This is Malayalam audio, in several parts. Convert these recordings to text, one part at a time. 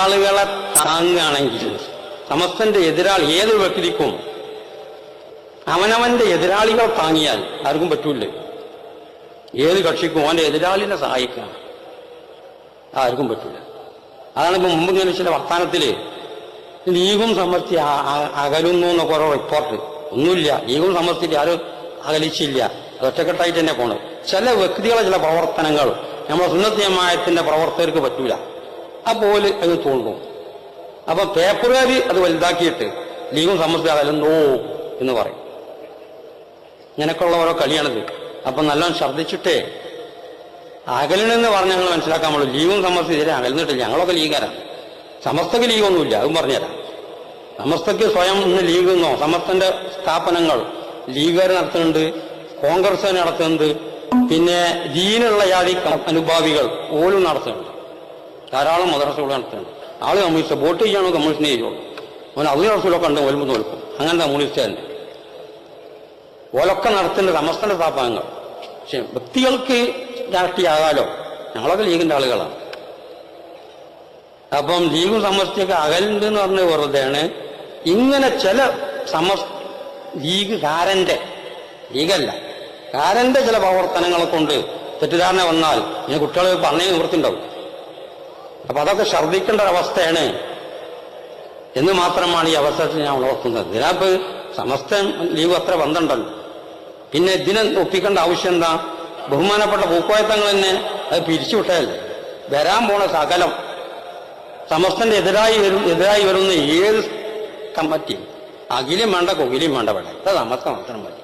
ആളുകളെ താങ്ങുകയാണെങ്കിൽ സമസ്തന്റെ എതിരാളി ഏതൊരു വ്യക്തിക്കും അവനവന്റെ എതിരാളികൾ താങ്ങിയാൽ ആർക്കും പറ്റൂല. ഏത് കക്ഷിക്കും അവന്റെ എതിരാളിനെ സഹായിക്കണം, ആർക്കും പറ്റൂല. അതാണ് ഇപ്പൊ മുമ്പ് ഇങ്ങനെ ചില വർത്താനത്തില് ലീഗും സമസ്തി അകലുന്നു എന്നൊക്കെ ഓരോ റിപ്പോർട്ട്. ഒന്നുമില്ല, ലീഗും സമസ്തി ആരും അകലിച്ചില്ല, അത് ഒറ്റക്കെട്ടായിട്ട് തന്നെ പോണ്. ചില വ്യക്തികളെ ചില പ്രവർത്തനങ്ങൾ നമ്മളെ സുന്നത്ത് ജമാഅത്തിന്റെ പ്രവർത്തകർക്ക് പറ്റൂല, അപ്പോൾ അത് തോന്നും. അപ്പൊ പേപ്പറുകാർ അത് വലുതാക്കിയിട്ട് ലീഗും സമസ്തി അകലുന്നോ എന്ന് പറയും. ഇങ്ങനെയൊക്കെയുള്ള ഓരോ കളിയാണിത്. അപ്പൊ നല്ലോണം ഛർദ്ദിച്ചിട്ടേ അകലണെന്ന് പറഞ്ഞ് ഞങ്ങൾ മനസ്സിലാക്കാൻ പറ്റുള്ളൂ. ലീഗും സമസ്തി ഇതിരെ അകലുന്നിട്ടില്ല, ഞങ്ങളൊക്കെ ലീഗാരാണ്. സമസ്തക്ക് ലീഗൊന്നുമില്ല, അതും പറഞ്ഞുതരാം. സമസ്തക്ക് സ്വയം ഇന്ന് ലീഗെന്നോ സമസ്തന്റെ സ്ഥാപനങ്ങൾ ലീഗുകാർ നടത്തുന്നുണ്ട്, കോൺഗ്രസ് നടത്തുന്നുണ്ട്, പിന്നെ ദീനുള്ള ജാതി അനുഭാവികൾ ഓലും നടത്തുന്നുണ്ട്, ധാരാളം മദ്രസകൾ നടത്തുന്നുണ്ട്. ആള് കമ്മ്യൂണിസ്റ്റ് വോട്ട് ചെയ്യാണോ കമ്മ്യൂണിസ്റ്റിനെ ചെയ്യുള്ളൂ. അവൻ അതിന് റസൂലൊക്കെ ഉണ്ട്, ഒലുമ്പ് നോൽക്കും. അങ്ങനത്തെ കമ്മ്യൂണിസ്റ്റുകാരുണ്ട്. ഓലൊക്കെ നടത്തുന്ന സമസ്തന്റെ സ്ഥാപനങ്ങൾ. പക്ഷെ വ്യക്തികൾക്ക് രാഷ്ട്രീയമാകാലോ, ഞങ്ങളൊക്കെ ലീഗിന്റെ ആളുകളാണ്. അപ്പം ലീഗും സമസ്തിയൊക്കെ അകലുണ്ട് എന്ന് പറഞ്ഞ വെറുതെയാണ്. ഇങ്ങനെ ചില ലീഗല്ല കാരന്റെ ചില പ്രവർത്തനങ്ങളെ കൊണ്ട് തെറ്റിദ്ധാരണ വന്നാൽ ഇനി കുട്ടികൾ പറഞ്ഞേ നിവൃത്തിണ്ടാവും. അപ്പൊ അതൊക്കെ ഛർദ്ദിക്കേണ്ട ഒരവസ്ഥയാണ് എന്ന് മാത്രമാണ് ഈ അവസരത്തിൽ ഞാൻ ഉണർത്തുന്നത്. ഇതിനകത്ത് സമസ്ത ലീഗ് അത്ര ബന്ധമുണ്ടല്ലോ. പിന്നെ ഇതിനെ ഒപ്പിക്കേണ്ട ആവശ്യം എന്താ? ബഹുമാനപ്പെട്ട പൂക്കോയത്തങ്ങൾ തന്നെ അത് പിരിച്ചുവിട്ടതല്ലേ. വരാൻ പോണ സകലം സമസ്തന്റെ എതിരായി വരുന്ന ഏത് കമ്മിറ്റി അഖിലും വേണ്ട കൊകിലും വേണ്ട വേണ്ട ഇത് സമസ്ത മാത്രം മതി.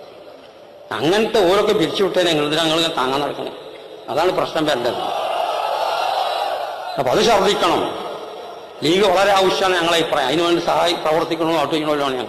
അങ്ങനത്തെ ഓരോക്കെ പിരിച്ചുവിട്ടതിനെ ഞങ്ങൾ താങ്ങാൻ നടക്കണം. അതാണ് പ്രശ്നം വരേണ്ടത്. അപ്പൊ അത് ഛർദ്ദിക്കണം. ലീഗ് വളരെ ആവശ്യമാണ് ഞങ്ങളെ അഭിപ്രായം. അതിനുവേണ്ടി പ്രവർത്തിക്കണോ ഔട്ട് ചെയ്യണമല്ലോ.